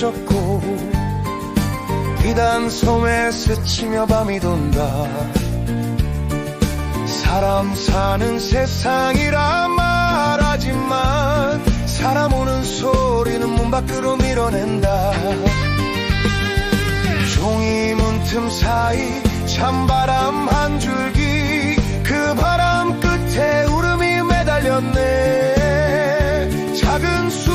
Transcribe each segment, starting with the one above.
퍼졌고 비단 섬에 스치며 밤이 돈다. 사람 사는 세상이라 말하지만 사람 오는 소리는 문 밖으로 밀어낸다. 종이 문틈 사이 찬바람 한 줄기, 그 바람 끝에 울음이 매달렸네. 작은 숨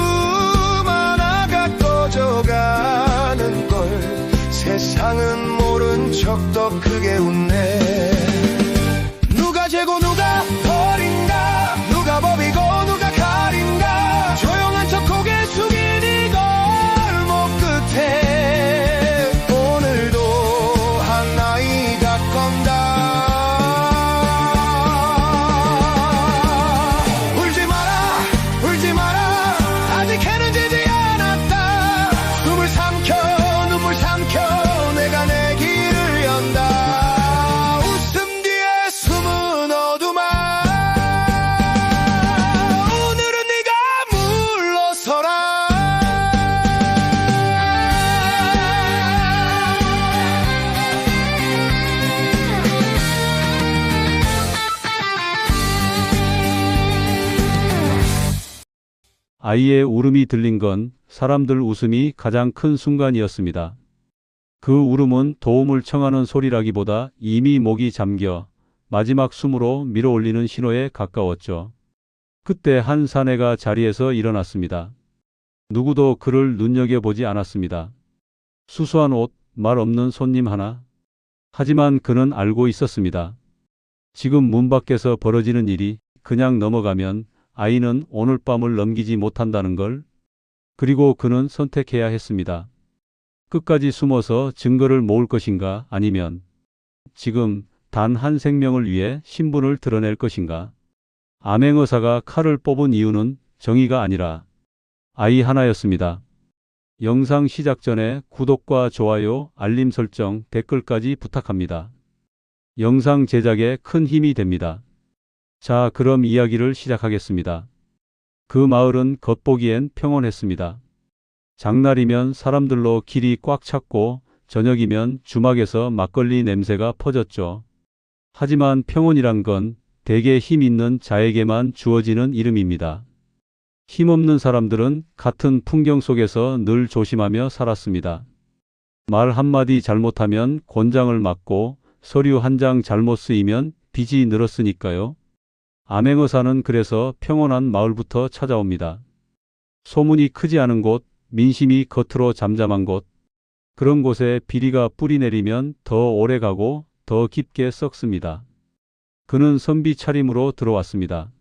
하나가 꺼져가는 걸 세상은 모른 척 더 크게 웃네. 누가 죄고 누가 벌인가, 누가 법이고 누가 칼인가. 조용한 척 고개 숙인 이 골목 끝에 오늘도 한 아이가 건다. 울지 마라 울지 마라, 아직 해는 지지 않았다. 숨을 삼켜 눈물 삼켜 내가 내 길을 연다. 웃음 뒤에 숨은 어둠아, 오늘은 네가 물러서라. 아이의 울음이 들린 건 사람들 웃음이 가장 큰 순간이었습니다. 그 울음은 도움을 청하는 소리라기보다 이미 목이 잠겨 마지막 숨으로 밀어올리는 신호에 가까웠죠. 그때 한 사내가 자리에서 일어났습니다. 누구도 그를 눈여겨보지 않았습니다. 수수한 옷, 말 없는 손님 하나. 하지만 그는 알고 있었습니다. 지금 문 밖에서 벌어지는 일이 그냥 넘어가면 아이는 오늘 밤을 넘기지 못한다는 걸. 그리고 그는 선택해야 했습니다. 끝까지 숨어서 증거를 모을 것인가, 아니면 지금 단 한 생명을 위해 신분을 드러낼 것인가. 암행어사가 칼을 뽑은 이유는 정의가 아니라 아이 하나였습니다. 영상 시작 전에 구독과 좋아요, 알림 설정, 댓글까지 부탁합니다. 영상 제작에 큰 힘이 됩니다. 자, 그럼 이야기를 시작하겠습니다. 그 마을은 겉보기엔 평온했습니다. 장날이면 사람들로 길이 꽉 찼고 저녁이면 주막에서 막걸리 냄새가 퍼졌죠. 하지만 평온이란 건 대개 힘 있는 자에게만 주어지는 이름입니다. 힘없는 사람들은 같은 풍경 속에서 늘 조심하며 살았습니다. 말 한마디 잘못하면 곤장을 맞고 서류 한 장 잘못 쓰이면 빚이 늘었으니까요. 암행어사는 그래서 평온한 마을부터 찾아옵니다. 소문이 크지 않은 곳, 민심이 겉으로 잠잠한 곳, 그런 곳에 비리가 뿌리 내리면 더 오래 가고 더 깊게 썩습니다. 그는 선비 차림으로 들어왔습니다.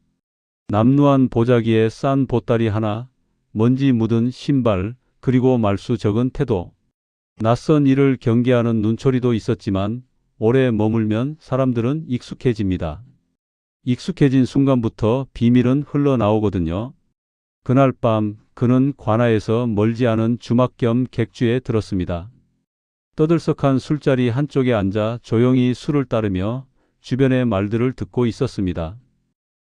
남루한 보자기에 싼 보따리 하나, 먼지 묻은 신발, 그리고 말수 적은 태도. 낯선 일을 경계하는 눈초리도 있었지만 오래 머물면 사람들은 익숙해집니다. 익숙해진 순간부터 비밀은 흘러나오거든요. 그날 밤 그는 관아에서 멀지 않은 주막 겸 객주에 들었습니다. 떠들썩한 술자리 한쪽에 앉아 조용히 술을 따르며 주변의 말들을 듣고 있었습니다.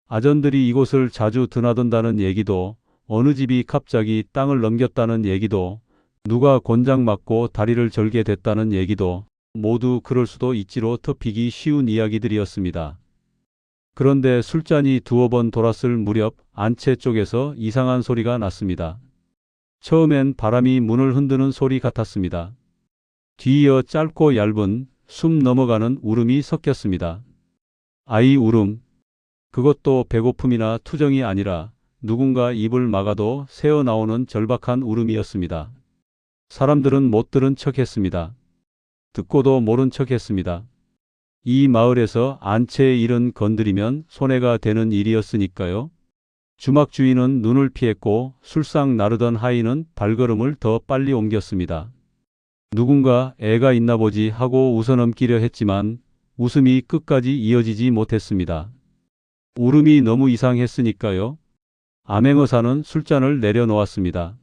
아전들이 이곳을 자주 드나든다는 얘기도, 어느 집이 갑자기 땅을 넘겼다는 얘기도, 누가 곤장 맞고 다리를 절게 됐다는 얘기도 모두 그럴 수도 있지로 덮이기 쉬운 이야기들이었습니다. 그런데 술잔이 두어 번 돌았을 무렵 안채 쪽에서 이상한 소리가 났습니다. 처음엔 바람이 문을 흔드는 소리 같았습니다. 뒤이어 짧고 얇은 숨 넘어가는 울음이 섞였습니다. 아이 울음. 그것도 배고픔이나 투정이 아니라 누군가 입을 막아도 새어나오는 절박한 울음이었습니다. 사람들은 못 들은 척했습니다. 듣고도 모른 척했습니다. 이 마을에서 안채의 일은 건드리면 손해가 되는 일이었으니까요. 주막 주인은 눈을 피했고 술상 나르던 하인은 발걸음을 더 빨리 옮겼습니다. 누군가 애가 있나 보지 하고 웃어넘기려 했지만 웃음이 끝까지 이어지지 못했습니다. 울음이 너무 이상했으니까요. 암행어사는 술잔을 내려놓았습니다.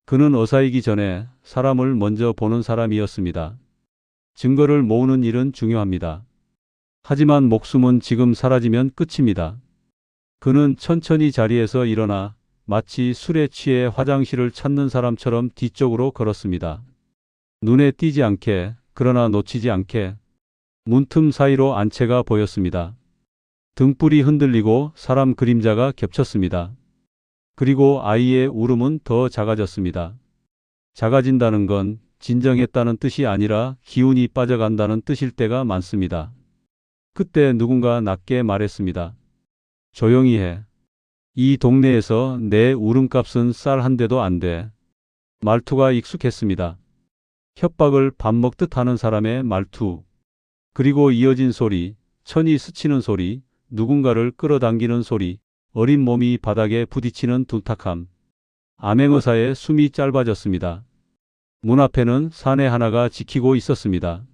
그는 어사이기 전에 사람을 먼저 보는 사람이었습니다. 증거를 모으는 일은 중요합니다. 하지만 목숨은 지금 사라지면 끝입니다. 그는 천천히 자리에서 일어나 마치 술에 취해 화장실을 찾는 사람처럼 뒤쪽으로 걸었습니다. 눈에 띄지 않게, 그러나 놓치지 않게 문틈 사이로 안채가 보였습니다. 등불이 흔들리고 사람 그림자가 겹쳤습니다. 그리고 아이의 울음은 더 작아졌습니다. 작아진다는 건 진정했다는 뜻이 아니라 기운이 빠져간다는 뜻일 때가 많습니다. 그때 누군가 낮게 말했습니다. 조용히 해. 이 동네에서 내 울음값은 쌀 한 대도 안 돼. 말투가 익숙했습니다. 협박을 밥 먹듯 하는 사람의 말투. 그리고 이어진 소리, 천이 스치는 소리, 누군가를 끌어당기는 소리, 어린 몸이 바닥에 부딪히는 둔탁함. 암행어사의 숨이 짧아졌습니다. 문 앞에는 사내 하나가 지키고 있었습니다.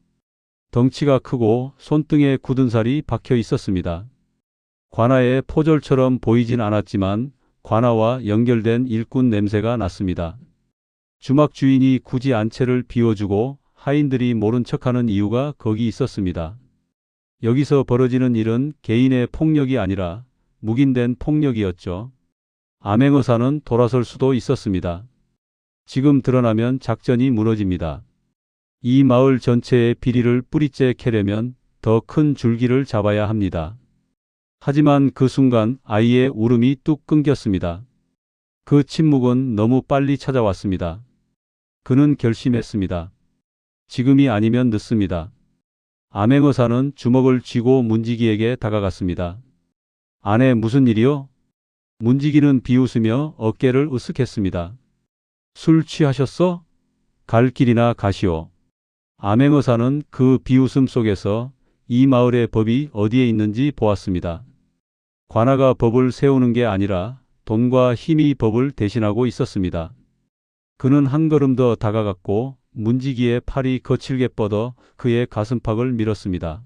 덩치가 크고 손등에 굳은 살이 박혀 있었습니다. 관아의 포졸처럼 보이진 않았지만 관아와 연결된 일꾼 냄새가 났습니다. 주막 주인이 굳이 안채를 비워주고 하인들이 모른 척하는 이유가 거기 있었습니다. 여기서 벌어지는 일은 개인의 폭력이 아니라 묵인된 폭력이었죠. 암행어사는 돌아설 수도 있었습니다. 지금 드러나면 작전이 무너집니다. 이 마을 전체의 비리를 뿌리째 캐려면 더 큰 줄기를 잡아야 합니다. 하지만 그 순간 아이의 울음이 뚝 끊겼습니다. 그 침묵은 너무 빨리 찾아왔습니다. 그는 결심했습니다. 지금이 아니면 늦습니다. 암행어사는 주먹을 쥐고 문지기에게 다가갔습니다. 아내 무슨 일이요? 문지기는 비웃으며 어깨를 으쓱했습니다. 술 취하셨어? 갈 길이나 가시오. 암행어사는 그 비웃음 속에서 이 마을의 법이 어디에 있는지 보았습니다. 관아가 법을 세우는 게 아니라 돈과 힘이 법을 대신하고 있었습니다. 그는 한 걸음 더 다가갔고 문지기의 팔이 거칠게 뻗어 그의 가슴팍을 밀었습니다.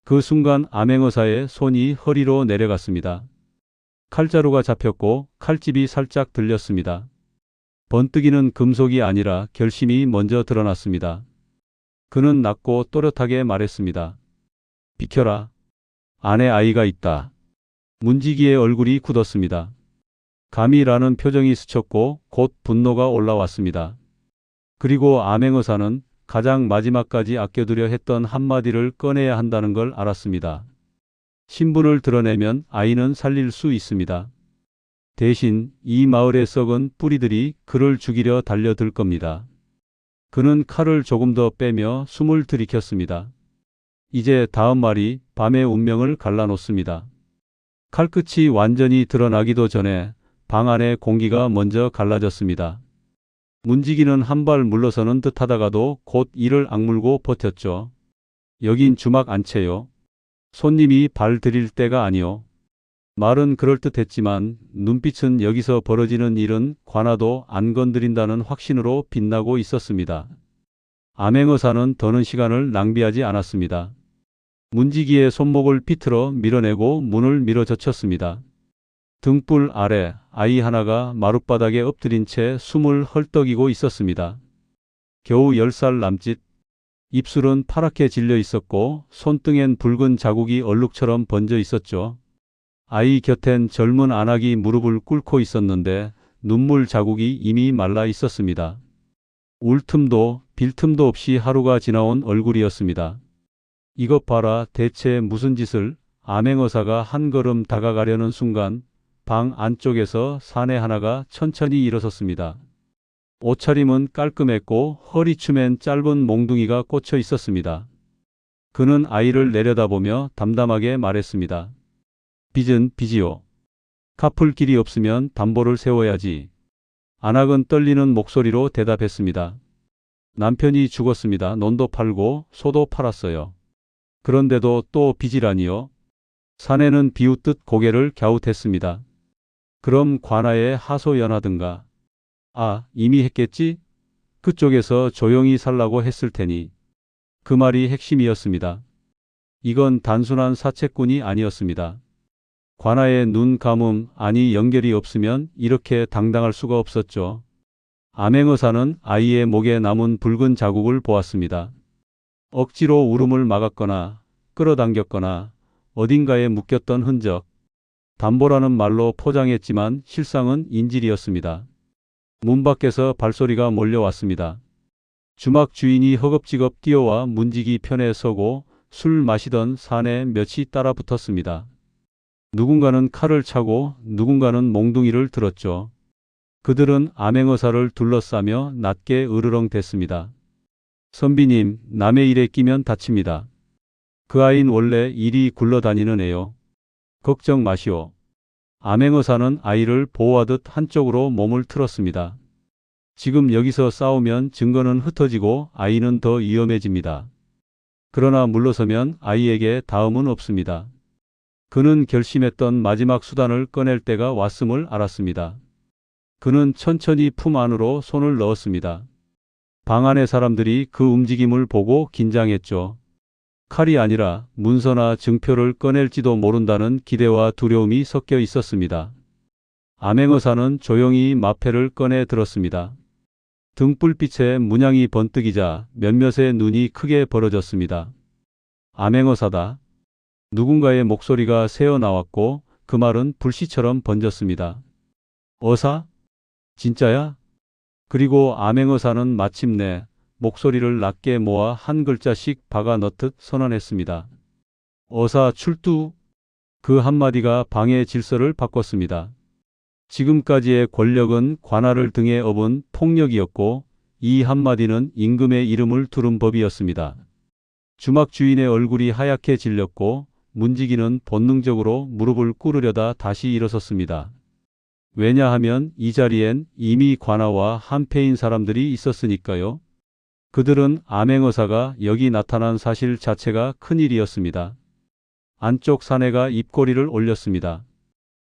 그 순간 암행어사의 손이 허리로 내려갔습니다. 칼자루가 잡혔고 칼집이 살짝 들렸습니다. 번뜩이는 금속이 아니라 결심이 먼저 드러났습니다. 그는 낮고 또렷하게 말했습니다. 비켜라. 안에 아이가 있다. 문지기의 얼굴이 굳었습니다. 감히라는 표정이 스쳤고 곧 분노가 올라왔습니다. 그리고 암행어사는 가장 마지막까지 아껴두려 했던 한마디를 꺼내야 한다는 걸 알았습니다. 신분을 드러내면 아이는 살릴 수 있습니다. 대신 이 마을의 썩은 뿌리들이 그를 죽이려 달려들 겁니다. 그는 칼을 조금 더 빼며 숨을 들이켰습니다. 이제 다음 말이 밤의 운명을 갈라놓습니다. 칼끝이 완전히 드러나기도 전에 방 안의 공기가 먼저 갈라졌습니다. 문지기는 한 발 물러서는 듯 하다가도 곧 이를 악물고 버텼죠. 여긴 주막 안채요. 손님이 발 들일 때가 아니요. 말은 그럴듯했지만 눈빛은 여기서 벌어지는 일은 관아도 안 건드린다는 확신으로 빛나고 있었습니다. 암행어사는 더는 시간을 낭비하지 않았습니다. 문지기의 손목을 비틀어 밀어내고 문을 밀어젖혔습니다. 등불 아래 아이 하나가 마룻바닥에 엎드린 채 숨을 헐떡이고 있었습니다. 겨우 10살 남짓. 입술은 파랗게 질려 있었고 손등엔 붉은 자국이 얼룩처럼 번져 있었죠. 아이 곁엔 젊은 아낙이 무릎을 꿇고 있었는데 눈물 자국이 이미 말라 있었습니다. 울 틈도 빌 틈도 없이 하루가 지나온 얼굴이었습니다. 이것 봐라, 대체 무슨 짓을. 암행어사가 한 걸음 다가가려는 순간 방 안쪽에서 사내 하나가 천천히 일어섰습니다. 옷차림은 깔끔했고 허리춤엔 짧은 몽둥이가 꽂혀 있었습니다. 그는 아이를 내려다보며 담담하게 말했습니다. 빚은 빚이요. 갚을 길이 없으면 담보를 세워야지. 안악은 떨리는 목소리로 대답했습니다. 남편이 죽었습니다. 논도 팔고 소도 팔았어요. 그런데도 또 빚이라니요. 사내는 비웃듯 고개를 갸웃했습니다. 그럼 관아에 하소연하든가. 아, 이미 했겠지? 그쪽에서 조용히 살라고 했을 테니. 그 말이 핵심이었습니다. 이건 단순한 사채꾼이 아니었습니다. 관아의 눈 감음, 아니 연결이 없으면 이렇게 당당할 수가 없었죠. 암행어사는 아이의 목에 남은 붉은 자국을 보았습니다. 억지로 울음을 막았거나 끌어당겼거나 어딘가에 묶였던 흔적. 담보라는 말로 포장했지만 실상은 인질이었습니다. 문 밖에서 발소리가 몰려왔습니다. 주막 주인이 허겁지겁 뛰어와 문지기 편에 서고 술 마시던 사내 몇이 따라 붙었습니다. 누군가는 칼을 차고 누군가는 몽둥이를 들었죠. 그들은 암행어사를 둘러싸며 낮게 으르렁댔습니다. 선비님, 남의 일에 끼면 다칩니다. 그 아이는 원래 이리 굴러다니는 애요. 걱정 마시오. 암행어사는 아이를 보호하듯 한쪽으로 몸을 틀었습니다. 지금 여기서 싸우면 증거는 흩어지고 아이는 더 위험해집니다. 그러나 물러서면 아이에게 다음은 없습니다. 그는 결심했던 마지막 수단을 꺼낼 때가 왔음을 알았습니다. 그는 천천히 품 안으로 손을 넣었습니다. 방 안의 사람들이 그 움직임을 보고 긴장했죠. 칼이 아니라 문서나 증표를 꺼낼지도 모른다는 기대와 두려움이 섞여 있었습니다. 암행어사는 조용히 마패를 꺼내 들었습니다. 등불빛에 문양이 번뜩이자 몇몇의 눈이 크게 벌어졌습니다. 암행어사다. 누군가의 목소리가 새어나왔고 그 말은 불씨처럼 번졌습니다. 어사? 진짜야? 그리고 암행어사는 마침내 목소리를 낮게 모아 한 글자씩 박아 넣듯 선언했습니다. 어사 출두. 그 한마디가 방의 질서를 바꿨습니다. 지금까지의 권력은 관할을 등에 업은 폭력이었고 이 한마디는 임금의 이름을 두른 법이었습니다. 주막 주인의 얼굴이 하얗게 질렸고 문지기는 본능적으로 무릎을 꿇으려다 다시 일어섰습니다. 왜냐하면 이 자리엔 이미 관아와 한패인 사람들이 있었으니까요. 그들은 암행어사가 여기 나타난 사실 자체가 큰일이었습니다. 안쪽 사내가 입꼬리를 올렸습니다.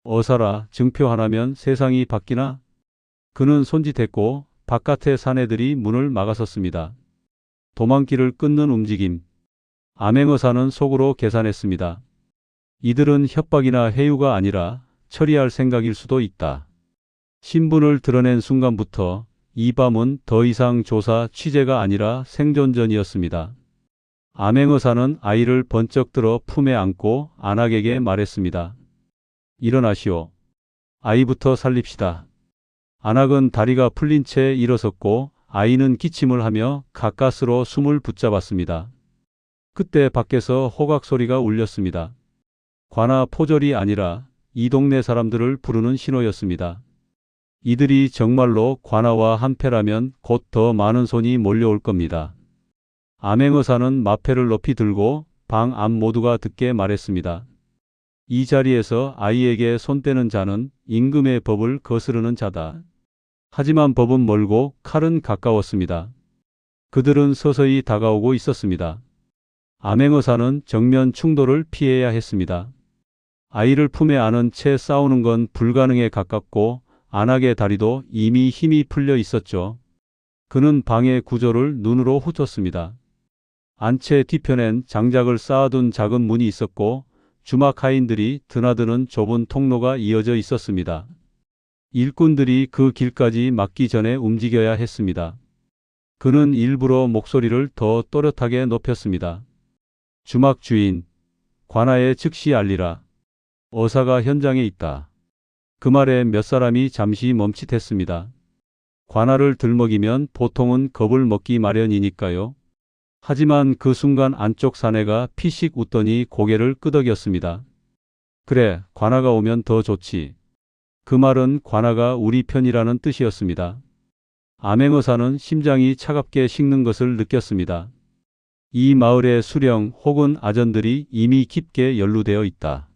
어사라, 증표 하나면 세상이 바뀌나? 그는 손짓했고 바깥의 사내들이 문을 막아섰습니다. 도망길을 끊는 움직임. 암행어사는 속으로 계산했습니다. 이들은 협박이나 해유가 아니라 처리할 생각일 수도 있다. 신분을 드러낸 순간부터 이 밤은 더 이상 조사 취재가 아니라 생존전이었습니다. 암행어사는 아이를 번쩍 들어 품에 안고 안악에게 말했습니다. 일어나시오. 아이부터 살립시다. 안악은 다리가 풀린 채 일어섰고 아이는 기침을 하며 가까스로 숨을 붙잡았습니다. 그때 밖에서 호각 소리가 울렸습니다. 관아 포절이 아니라 이 동네 사람들을 부르는 신호였습니다. 이들이 정말로 관아와 한패라면 곧 더 많은 손이 몰려올 겁니다. 암행어사는 마패를 높이 들고 방 안 모두가 듣게 말했습니다. 이 자리에서 아이에게 손 떼는 자는 임금의 법을 거스르는 자다. 하지만 법은 멀고 칼은 가까웠습니다. 그들은 서서히 다가오고 있었습니다. 암행어사는 정면 충돌을 피해야 했습니다. 아이를 품에 안은 채 싸우는 건 불가능에 가깝고 안악의 다리도 이미 힘이 풀려 있었죠. 그는 방의 구조를 눈으로 훑었습니다. 안채 뒤편엔 장작을 쌓아둔 작은 문이 있었고 주막 하인들이 드나드는 좁은 통로가 이어져 있었습니다. 일꾼들이 그 길까지 막기 전에 움직여야 했습니다. 그는 일부러 목소리를 더 또렷하게 높였습니다. 주막 주인, 관아에 즉시 알리라. 어사가 현장에 있다. 그 말에 몇 사람이 잠시 멈칫했습니다. 관아를 들먹이면 보통은 겁을 먹기 마련이니까요. 하지만 그 순간 안쪽 사내가 피식 웃더니 고개를 끄덕였습니다. 그래, 관아가 오면 더 좋지. 그 말은 관아가 우리 편이라는 뜻이었습니다. 암행어사는 심장이 차갑게 식는 것을 느꼈습니다. 이 마을의 수령 혹은 아전들이 이미 깊게 연루되어 있다.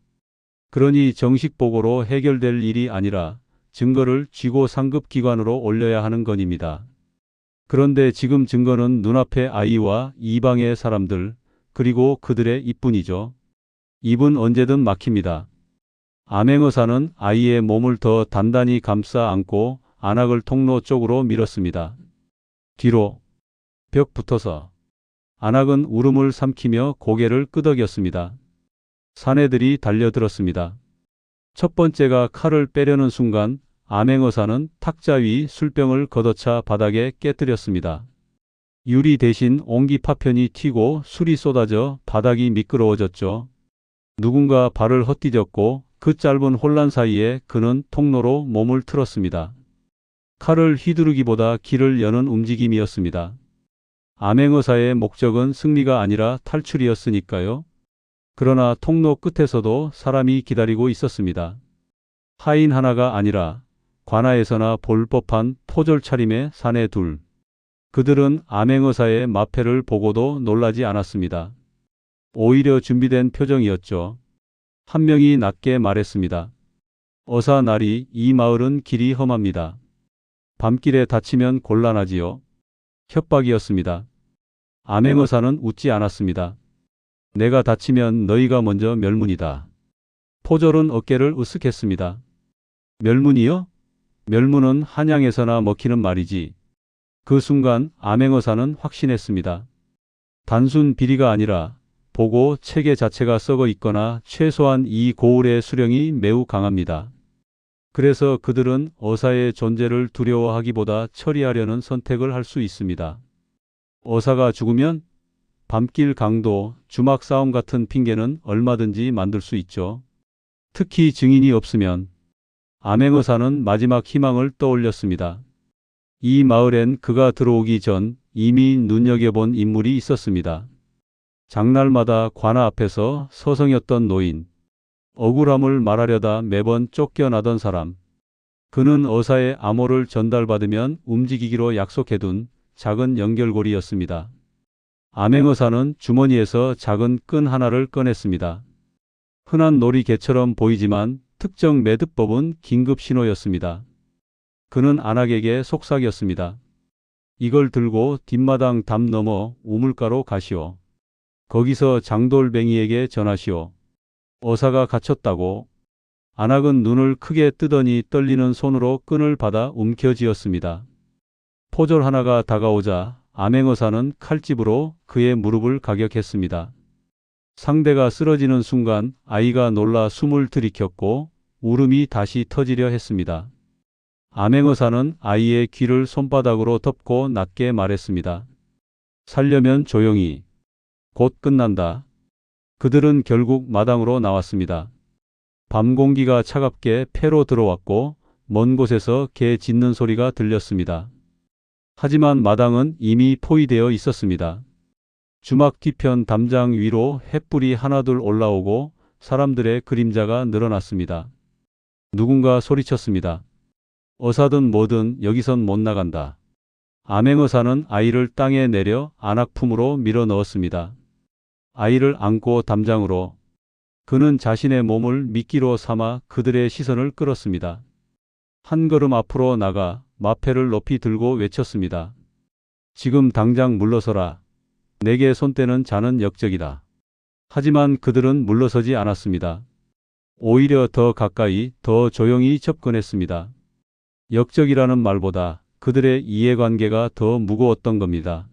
그러니 정식 보고로 해결될 일이 아니라 증거를 쥐고 상급 기관으로 올려야 하는 건입니다. 그런데 지금 증거는 눈앞의 아이와 이방의 사람들, 그리고 그들의 입뿐이죠. 입은 언제든 막힙니다. 암행어사는 아이의 몸을 더 단단히 감싸 안고 안악을 통로 쪽으로 밀었습니다. 뒤로 벽 붙어서. 안악은 울음을 삼키며 고개를 끄덕였습니다. 사내들이 달려들었습니다. 첫 번째가 칼을 빼려는 순간 암행어사는 탁자 위 술병을 걷어차 바닥에 깨뜨렸습니다. 유리 대신 옹기 파편이 튀고 술이 쏟아져 바닥이 미끄러워졌죠. 누군가 발을 헛디뎠고 그 짧은 혼란 사이에 그는 통로로 몸을 틀었습니다. 칼을 휘두르기보다 길을 여는 움직임이었습니다. 암행어사의 목적은 승리가 아니라 탈출이었으니까요. 그러나 통로 끝에서도 사람이 기다리고 있었습니다. 하인 하나가 아니라 관아에서나 볼 법한 포졸 차림의 사내 둘. 그들은 암행어사의 마패를 보고도 놀라지 않았습니다. 오히려 준비된 표정이었죠. 한 명이 낮게 말했습니다. 어사 나리, 이 마을은 길이 험합니다. 밤길에 다치면 곤란하지요. 협박이었습니다. 암행어사는 웃지 않았습니다. 내가 다치면 너희가 먼저 멸문이다. 포졸은 어깨를 으쓱했습니다. 멸문이요? 멸문은 한양에서나 먹히는 말이지. 그 순간 암행어사는 확신했습니다. 단순 비리가 아니라 보고 체계 자체가 썩어 있거나 최소한 이 고을의 수령이 매우 강합니다. 그래서 그들은 어사의 존재를 두려워하기보다 처리하려는 선택을 할 수 있습니다. 어사가 죽으면 밤길 강도, 주막 싸움 같은 핑계는 얼마든지 만들 수 있죠. 특히 증인이 없으면. 암행어사는 마지막 희망을 떠올렸습니다. 이 마을엔 그가 들어오기 전 이미 눈여겨본 인물이 있었습니다. 장날마다 관아 앞에서 서성였던 노인. 억울함을 말하려다 매번 쫓겨나던 사람. 그는 어사의 암호를 전달받으면 움직이기로 약속해둔 작은 연결고리였습니다. 암행어사는 주머니에서 작은 끈 하나를 꺼냈습니다. 흔한 놀이개처럼 보이지만 특정 매듭법은 긴급 신호였습니다. 그는 안악에게 속삭였습니다. 이걸 들고 뒷마당 담 넘어 우물가로 가시오. 거기서 장돌뱅이에게 전하시오. 어사가 갇혔다고. 안악은 눈을 크게 뜨더니 떨리는 손으로 끈을 받아 움켜쥐었습니다. 포졸 하나가 다가오자 암행어사는 칼집으로 그의 무릎을 가격했습니다. 상대가 쓰러지는 순간 아이가 놀라 숨을 들이켰고 울음이 다시 터지려 했습니다. 암행어사는 아이의 귀를 손바닥으로 덮고 낮게 말했습니다. 살려면 조용히. 곧 끝난다. 그들은 결국 마당으로 나왔습니다. 밤 공기가 차갑게 폐로 들어왔고 먼 곳에서 개 짖는 소리가 들렸습니다. 하지만 마당은 이미 포위되어 있었습니다. 주막 뒤편 담장 위로 횃불이 하나둘 올라오고 사람들의 그림자가 늘어났습니다. 누군가 소리쳤습니다. 어사든 뭐든 여기선 못 나간다. 암행어사는 아이를 땅에 내려 안악 품으로 밀어 넣었습니다. 아이를 안고 담장으로. 그는 자신의 몸을 미끼로 삼아 그들의 시선을 끌었습니다. 한 걸음 앞으로 나가 마패를 높이 들고 외쳤습니다. 지금 당장 물러서라. 내게 손대는 자는 역적이다. 하지만 그들은 물러서지 않았습니다. 오히려 더 가까이, 더 조용히 접근했습니다. 역적이라는 말보다 그들의 이해관계가 더 무거웠던 겁니다.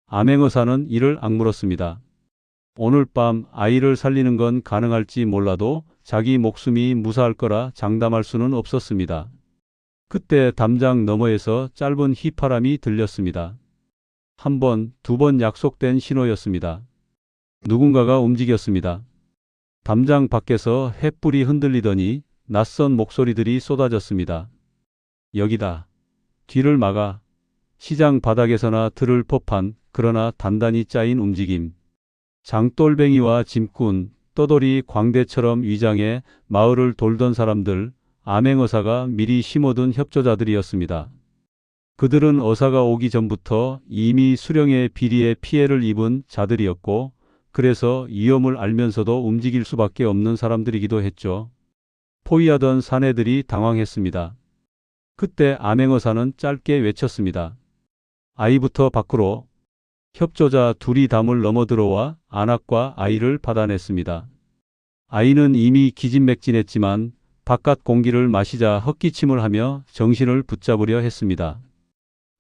암행어사는 이를 악물었습니다. 오늘 밤 아이를 살리는 건 가능할지 몰라도 자기 목숨이 무사할 거라 장담할 수는 없었습니다. 그때 담장 너머에서 짧은 휘파람이 들렸습니다. 한 번, 두 번 약속된 신호였습니다. 누군가가 움직였습니다. 담장 밖에서 횃불이 흔들리더니 낯선 목소리들이 쏟아졌습니다. 여기다. 뒤를 막아. 시장 바닥에서나 들을 법한 그러나 단단히 짜인 움직임. 장돌뱅이와 짐꾼, 떠돌이 광대처럼 위장해 마을을 돌던 사람들, 암행어사가 미리 심어둔 협조자들이었습니다. 그들은 어사가 오기 전부터 이미 수령의 비리에 피해를 입은 자들이었고 그래서 위험을 알면서도 움직일 수밖에 없는 사람들이기도 했죠. 포위하던 사내들이 당황했습니다. 그때 암행어사는 짧게 외쳤습니다. 아이부터 밖으로. 협조자 둘이 담을 넘어들어와 안악과 아이를 받아냈습니다. 아이는 이미 기진맥진했지만 바깥 공기를 마시자 헛기침을 하며 정신을 붙잡으려 했습니다.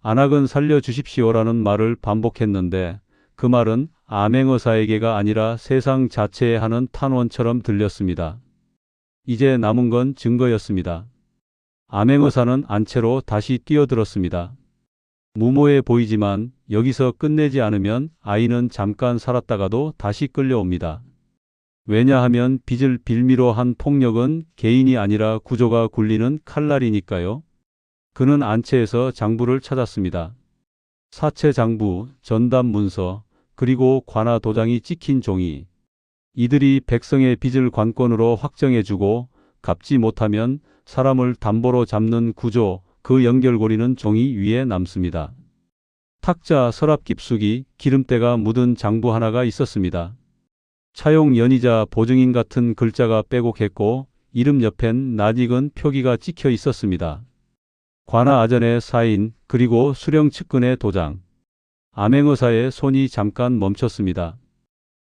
안악은 살려주십시오라는 말을 반복했는데 그 말은 암행어사에게가 아니라 세상 자체에 하는 탄원처럼 들렸습니다. 이제 남은 건 증거였습니다. 암행어사는 안채로 다시 뛰어들었습니다. 무모해 보이지만 여기서 끝내지 않으면 아이는 잠깐 살았다가도 다시 끌려옵니다. 왜냐하면 빚을 빌미로 한 폭력은 개인이 아니라 구조가 굴리는 칼날이니까요. 그는 안채에서 장부를 찾았습니다. 사채 장부, 전담 문서, 그리고 관아 도장이 찍힌 종이. 이들이 백성의 빚을 관건으로 확정해주고 갚지 못하면 사람을 담보로 잡는 구조, 그 연결고리는 종이 위에 남습니다. 탁자, 서랍 깊숙이 기름때가 묻은 장부 하나가 있었습니다. 차용 연이자 보증인 같은 글자가 빼곡했고 이름 옆엔 낯익은 표기가 찍혀 있었습니다. 관아 아전의 사인, 그리고 수령 측근의 도장. 암행어사의 손이 잠깐 멈췄습니다.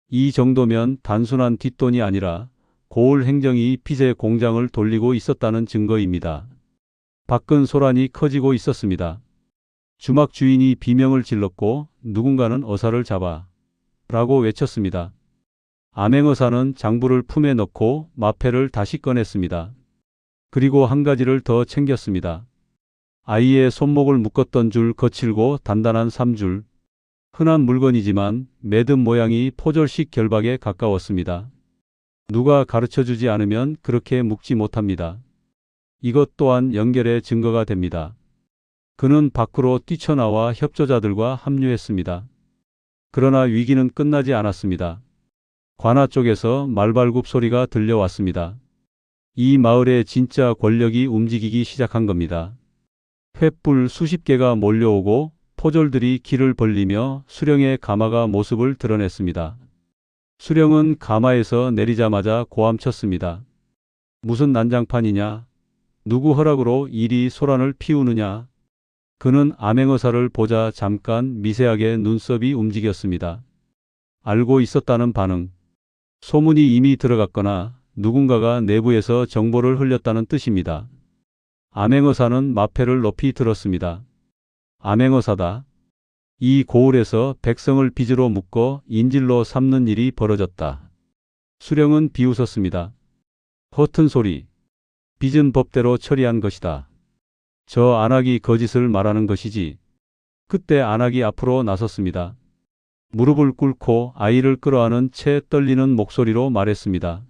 이 정도면 단순한 뒷돈이 아니라 고을 행정이 빚의 공장을 돌리고 있었다는 증거입니다. 밖은 소란이 커지고 있었습니다. 주막 주인이 비명을 질렀고 누군가는 어사를 잡아 라고 외쳤습니다. 암행어사는 장부를 품에 넣고 마패를 다시 꺼냈습니다. 그리고 한 가지를 더 챙겼습니다. 아이의 손목을 묶었던 줄 거칠고 단단한 3줄. 흔한 물건이지만 매듭 모양이 포절식 결박에 가까웠습니다. 누가 가르쳐주지 않으면 그렇게 묶지 못합니다. 이것 또한 연결의 증거가 됩니다. 그는 밖으로 뛰쳐나와 협조자들과 합류했습니다. 그러나 위기는 끝나지 않았습니다. 관아 쪽에서 말발굽 소리가 들려왔습니다. 이 마을의 진짜 권력이 움직이기 시작한 겁니다. 횃불 수십 개가 몰려오고 포졸들이 길을 벌리며 수령의 가마가 모습을 드러냈습니다. 수령은 가마에서 내리자마자 고함쳤습니다. 무슨 난장판이냐? 누구 허락으로 이리 소란을 피우느냐? 그는 암행어사를 보자 잠깐 미세하게 눈썹이 움직였습니다. 알고 있었다는 반응. 소문이 이미 들어갔거나 누군가가 내부에서 정보를 흘렸다는 뜻입니다. 암행어사는 마패를 높이 들었습니다. 암행어사다. 이 고을에서 백성을 빚으로 묶어 인질로 삼는 일이 벌어졌다. 수령은 비웃었습니다. 허튼 소리. 빚은 법대로 처리한 것이다. 저 안악이 거짓을 말하는 것이지. 그때 안악이 앞으로 나섰습니다. 무릎을 꿇고 아이를 끌어안은 채 떨리는 목소리로 말했습니다.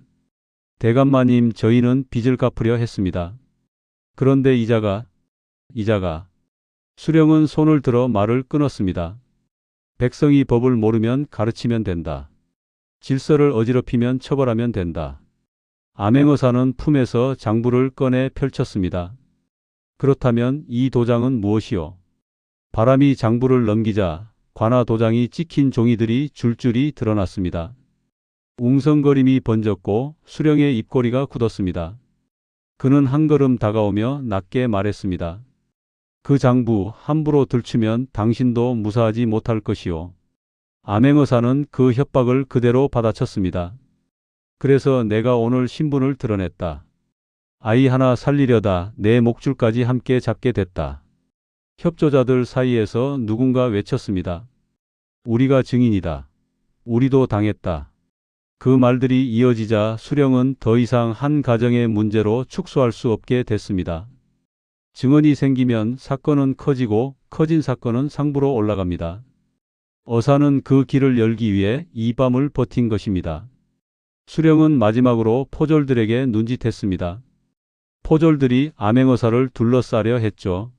대감마님, 저희는 빚을 갚으려 했습니다. 그런데 이자가. 수령은 손을 들어 말을 끊었습니다. 백성이 법을 모르면 가르치면 된다. 질서를 어지럽히면 처벌하면 된다. 암행어사는 품에서 장부를 꺼내 펼쳤습니다. 그렇다면 이 도장은 무엇이요? 바람이 장부를 넘기자 관아 도장이 찍힌 종이들이 줄줄이 드러났습니다. 웅성거림이 번졌고 수령의 입꼬리가 굳었습니다. 그는 한 걸음 다가오며 낮게 말했습니다. 그 장부 함부로 들추면 당신도 무사하지 못할 것이요. 암행어사는 그 협박을 그대로 받아쳤습니다. 그래서 내가 오늘 신분을 드러냈다. 아이 하나 살리려다 내 목줄까지 함께 잡게 됐다. 협조자들 사이에서 누군가 외쳤습니다. 우리가 증인이다. 우리도 당했다. 그 말들이 이어지자 수령은 더 이상 한 가정의 문제로 축소할 수 없게 됐습니다. 증언이 생기면 사건은 커지고 커진 사건은 상부로 올라갑니다. 어사는 그 길을 열기 위해 이 밤을 버틴 것입니다. 수령은 마지막으로 포졸들에게 눈짓했습니다. 포졸들이 암행어사를 둘러싸려 했죠.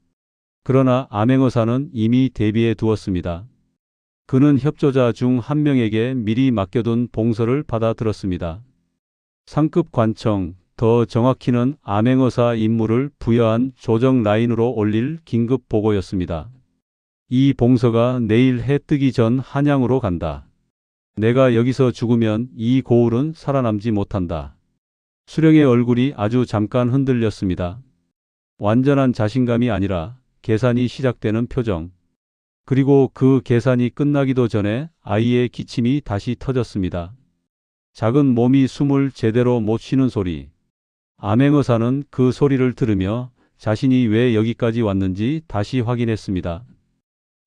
그러나 암행어사는 이미 대비해 두었습니다. 그는 협조자 중 한 명에게 미리 맡겨둔 봉서를 받아들었습니다. 상급 관청, 더 정확히는 암행어사 임무를 부여한 조정 라인으로 올릴 긴급 보고였습니다. 이 봉서가 내일 해 뜨기 전 한양으로 간다. 내가 여기서 죽으면 이 고을은 살아남지 못한다. 수령의 얼굴이 아주 잠깐 흔들렸습니다. 완전한 자신감이 아니라 계산이 시작되는 표정. 그리고 그 계산이 끝나기도 전에 아이의 기침이 다시 터졌습니다. 작은 몸이 숨을 제대로 못 쉬는 소리. 암행어사는 그 소리를 들으며 자신이 왜 여기까지 왔는지 다시 확인했습니다.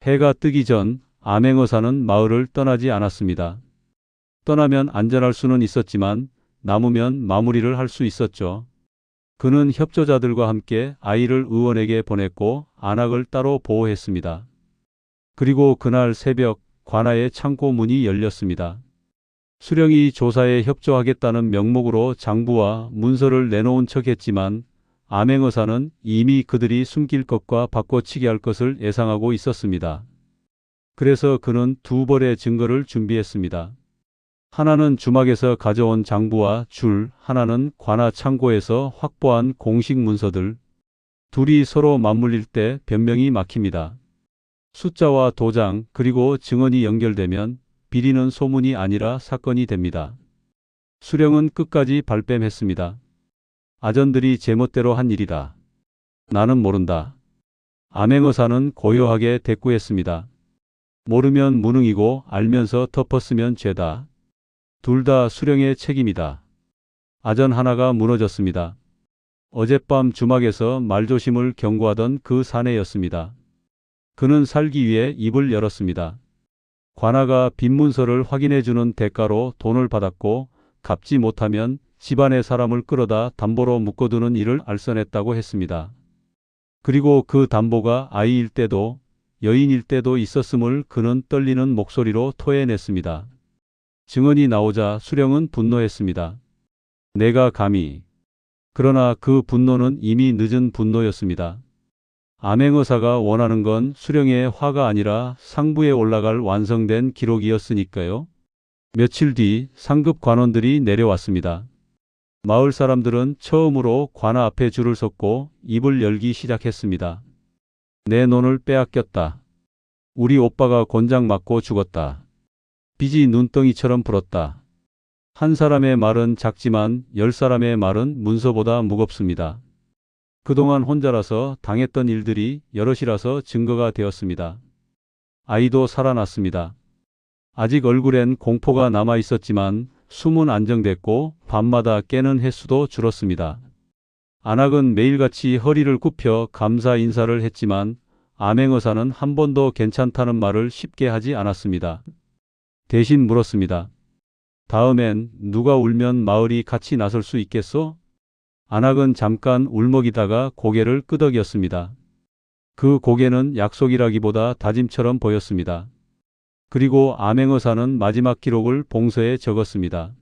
해가 뜨기 전 암행어사는 마을을 떠나지 않았습니다. 떠나면 안전할 수는 있었지만 남으면 마무리를 할 수 있었죠. 그는 협조자들과 함께 아이를 의원에게 보냈고 안악을 따로 보호했습니다. 그리고 그날 새벽 관아의 창고 문이 열렸습니다. 수령이 조사에 협조하겠다는 명목으로 장부와 문서를 내놓은 척했지만 암행어사는 이미 그들이 숨길 것과 바꿔치기 할 것을 예상하고 있었습니다. 그래서 그는 두 벌의 증거를 준비했습니다. 하나는 주막에서 가져온 장부와 줄, 하나는 관아 창고에서 확보한 공식 문서들. 둘이 서로 맞물릴 때 변명이 막힙니다. 숫자와 도장 그리고 증언이 연결되면 비리는 소문이 아니라 사건이 됩니다. 수령은 끝까지 발뺌했습니다. 아전들이 제멋대로 한 일이다. 나는 모른다. 암행어사는 고요하게 대꾸했습니다. 모르면 무능이고 알면서 덮었으면 죄다. 둘 다 수령의 책임이다. 아전 하나가 무너졌습니다. 어젯밤 주막에서 말조심을 경고하던 그 사내였습니다. 그는 살기 위해 입을 열었습니다. 관아가 빈 문서를 확인해주는 대가로 돈을 받았고 갚지 못하면 집안의 사람을 끌어다 담보로 묶어두는 일을 알선했다고 했습니다. 그리고 그 담보가 아이일 때도 여인일 때도 있었음을 그는 떨리는 목소리로 토해냈습니다. 증언이 나오자 수령은 분노했습니다. 내가 감히. 그러나 그 분노는 이미 늦은 분노였습니다. 암행어사가 원하는 건 수령의 화가 아니라 상부에 올라갈 완성된 기록이었으니까요. 며칠 뒤 상급 관원들이 내려왔습니다. 마을 사람들은 처음으로 관아 앞에 줄을 섰고 입을 열기 시작했습니다. 내 논을 빼앗겼다. 우리 오빠가 곤장 맞고 죽었다. 빚이 눈덩이처럼 불었다. 한 사람의 말은 작지만 10사람의 말은 문서보다 무겁습니다. 그동안 혼자라서 당했던 일들이 여럿이라서 증거가 되었습니다. 아이도 살아났습니다. 아직 얼굴엔 공포가 남아 있었지만 숨은 안정됐고 밤마다 깨는 횟수도 줄었습니다. 안악은 매일같이 허리를 굽혀 감사 인사를 했지만 암행어사는 한 번도 괜찮다는 말을 쉽게 하지 않았습니다. 대신 물었습니다. 다음엔 누가 울면 마을이 같이 나설 수 있겠소? 안악은 잠깐 울먹이다가 고개를 끄덕였습니다. 그 고개는 약속이라기보다 다짐처럼 보였습니다. 그리고 암행어사는 마지막 기록을 봉서에 적었습니다.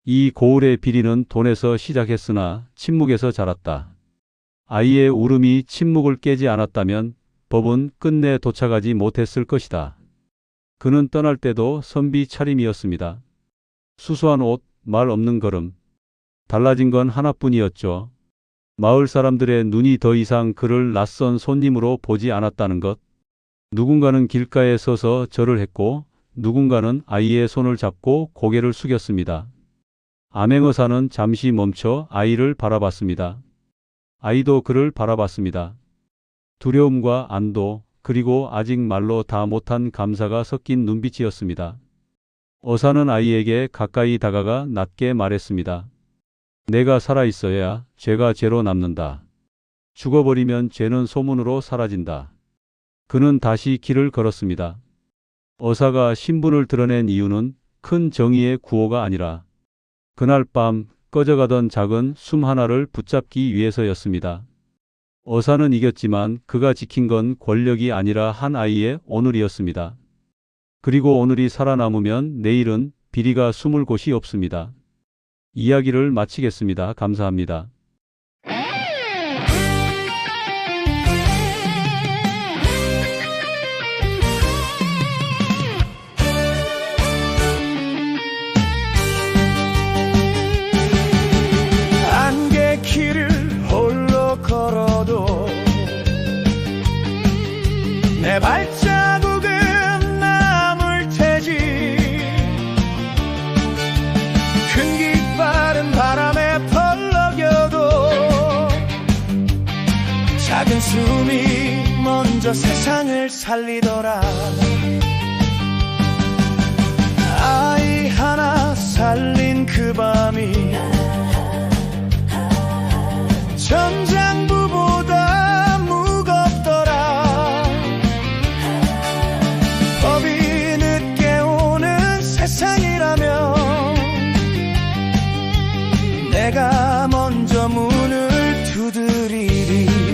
이 고을의 비리는 돈에서 시작했으나 침묵에서 자랐다. 아이의 울음이 침묵을 깨지 않았다면 법은 끝내 도착하지 못했을 것이다. 그는 떠날 때도 선비 차림이었습니다. 수수한 옷, 말 없는 걸음. 달라진 건 하나뿐이었죠. 마을 사람들의 눈이 더 이상 그를 낯선 손님으로 보지 않았다는 것. 누군가는 길가에 서서 절을 했고 누군가는 아이의 손을 잡고 고개를 숙였습니다. 암행어사는 잠시 멈춰 아이를 바라봤습니다. 아이도 그를 바라봤습니다. 두려움과 안도 그리고 아직 말로 다 못한 감사가 섞인 눈빛이었습니다. 어사는 아이에게 가까이 다가가 낮게 말했습니다. 내가 살아있어야 죄가 죄로 남는다. 죽어버리면 죄는 소문으로 사라진다. 그는 다시 길을 걸었습니다. 어사가 신분을 드러낸 이유는 큰 정의의 구호가 아니라 그날 밤 꺼져가던 작은 숨 하나를 붙잡기 위해서였습니다. 어사는 이겼지만 그가 지킨 건 권력이 아니라 한 아이의 오늘이었습니다. 그리고 오늘이 살아남으면 내일은 비리가 숨을 곳이 없습니다. 이야기를 마치겠습니다. 감사합니다. 안개 길을 홀로 걸어도 내 발자국은 남을 테지. 큰 깃발은 바람에 펄럭여도 작은 숨이 먼저 세상을 살리더라. 아이 하나 살린 그 밤이 전장부보다 무겁더라. 법이 늦게 오는 세상이라면 내가 먼저 문을 두드리리.